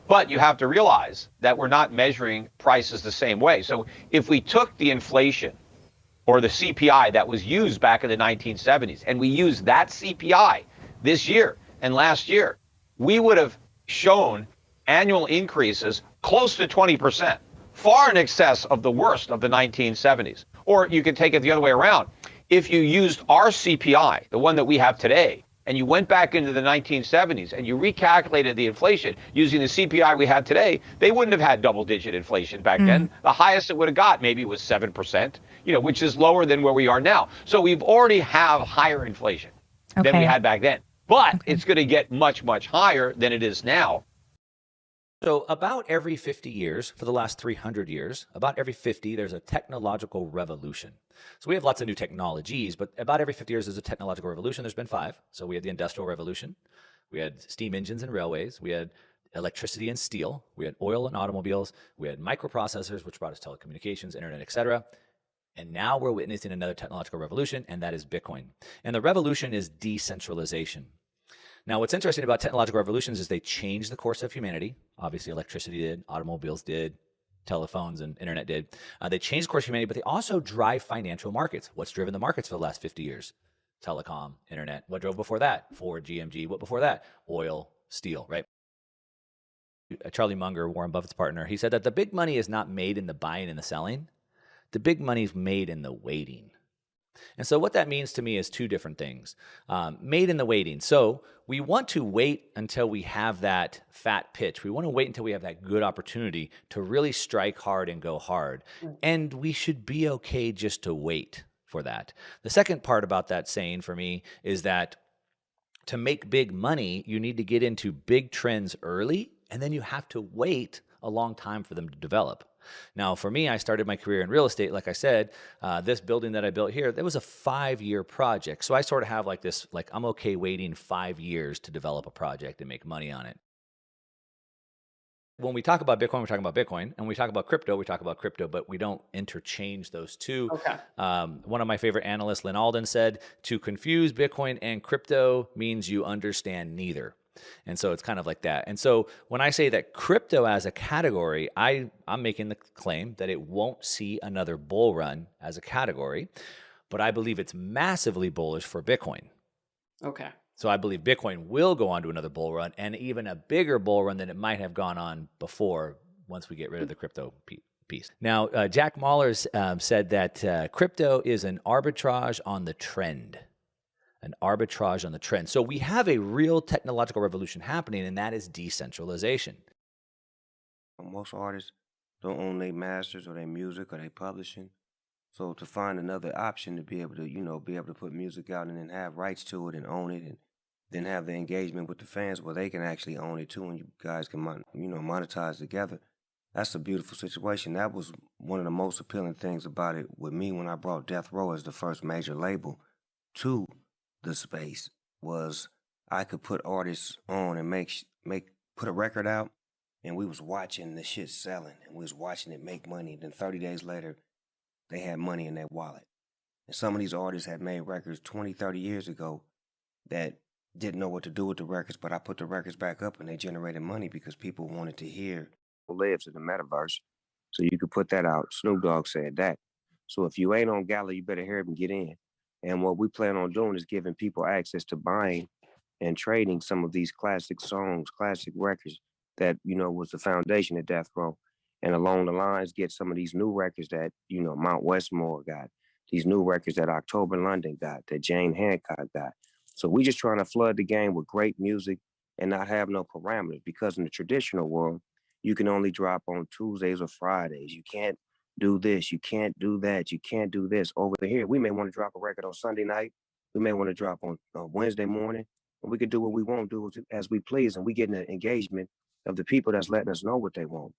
But you have to realize that we're not measuring prices the same way. So if we took the inflation or the CPI that was used back in the 1970s and we use that CPI this year and last year, we would have shown annual increases close to 20%, far in excess of the worst of the 1970s. Or you could take it the other way around. If you used our CPI, the one that we have today, and you went back into the 1970s and you recalculated the inflation using the CPI we have today, they wouldn't have had double-digit inflation back then. The highest it would have got maybe was 7%, which is lower than where we are now. So we've already have higher inflation than we had back then. But it's going to get much, much higher than it is now. So about every 50 years, for the last 300 years, about every 50, there's a technological revolution. So we have lots of new technologies, but about every 50 years, there's a technological revolution. There's been 5. So we had the Industrial Revolution. We had steam engines and railways. We had electricity and steel. We had oil and automobiles. We had microprocessors, which brought us telecommunications, internet, et cetera. And now we're witnessing another technological revolution, and that is Bitcoin. And the revolution is decentralization. Now, what's interesting about technological revolutions is they change the course of humanity. Obviously, electricity did, automobiles did, telephones and internet did. They changed the course of humanity, but they also drive financial markets. What's driven the markets for the last 50 years? Telecom, internet. What drove before that? Ford, GMG. What before that? Oil, steel, right? Charlie Munger, Warren Buffett's partner, he said that the big money is not made in the buying and the selling. The big money is made in the waiting. And so what that means to me is 2 different things. Made in the waiting. So we want to wait until we have that fat pitch. We want to wait until we have that good opportunity to really strike hard and go hard. And we should be okay just to wait for that. The second part about that saying for me is that to make big money, you need to get into big trends early, and then you have to wait a long time for them to develop. Now, for me, I started my career in real estate. Like I said, this building that I built here, that was a 5-year project. So I sort of have like this, like I'm okay waiting 5 years to develop a project and make money on it. When we talk about Bitcoin, we're talking about Bitcoin. And when we talk about crypto, we talk about crypto, but we don't interchange those two. One of my favorite analysts, Lynn Alden, said, to confuse Bitcoin and crypto means you understand neither. And so it's kind of like that. And so when I say that crypto as a category, I'm making the claim that it won't see another bull run as a category, but I believe it's massively bullish for Bitcoin. Okay. So I believe Bitcoin will go on to another bull run, and even a bigger bull run than it might have gone on before once we get rid of the crypto piece. Now, Jack Mallers said that crypto is an arbitrage on the trend. An arbitrage on the trend. So we have a real technological revolution happening, and that is decentralization. Most artists don't own their masters or their music or their publishing. So to find another option to be able to, be able to put music out and then have rights to it and own it and then have the engagement with the fans where they can actually own it too and you guys can, monetize together. That's a beautiful situation. That was one of the most appealing things about it with me when I brought Death Row as the first major label to the space was I could put artists on and put a record out and we was watching the shit selling and we was watching it make money. Then 30 days later, they had money in their wallet. And some of these artists had made records 20, 30 years ago that didn't know what to do with the records, but I put the records back up and they generated money because people wanted to hear who lives in the metaverse. So you could put that out. Snoop Dogg said that. So if you ain't on Gala, you better hurry up and get in. And what we plan on doing is giving people access to buying and trading some of these classic songs, classic records that, was the foundation of Death Row. And along the lines, get some of these new records that, Mount Westmore got, these new records that October London got, that Jane Hancock got. So we just trying to flood the game with great music and not have no parameters because in the traditional world, you can only drop on Tuesdays or Fridays. You can't do this, you can't do that, you can't do this. Over here, we may want to drop a record on Sunday night. We may want to drop on Wednesday morning. And we could do what we want to do as we please. And we get an engagement of the people that's letting us know what they want.